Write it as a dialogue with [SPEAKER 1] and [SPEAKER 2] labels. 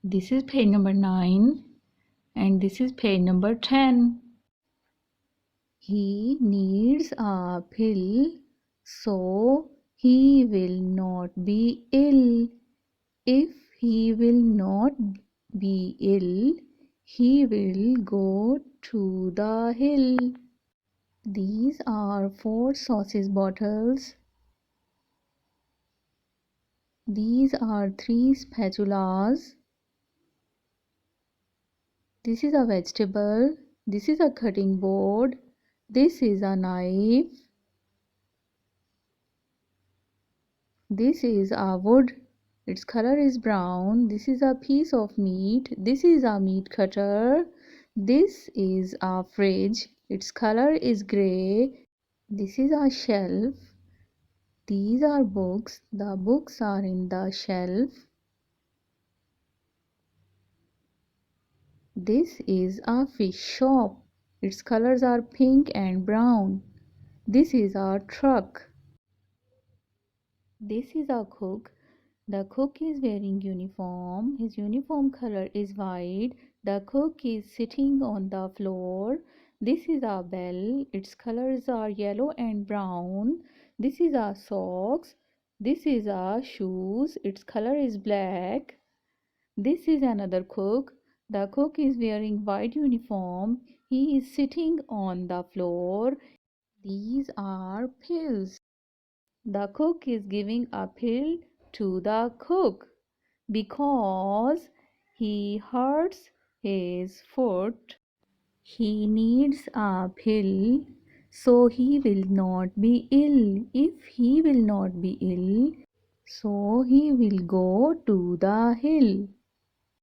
[SPEAKER 1] This is page number 9 and this is page number 10. He needs a pill so he will not be ill. If he will not be ill, he will go to the hill. These are 4 sauces bottles. These are 3 spatulas. This is a vegetable. This is a cutting board. This is a knife. This is a wood. Its color is brown. This is a piece of meat. This is a meat cutter. This is a fridge. Its color is gray. This is a shelf. These are books. The books are in the shelf. This is a fish shop. Its colors are pink and brown. This is a truck. This is a cook. The cook is wearing uniform. His uniform color is white. The cook is sitting on the floor. This is a bell. Its colors are yellow and brown. This is a socks. This is a shoes. Its color is black. This is another cook. The cook is wearing white uniform. He is sitting on the floor. These are pills. The cook is giving a pill to the cook because he hurts his foot. He needs a pill so he will not be ill. If he will not be ill, so he will go to the hill.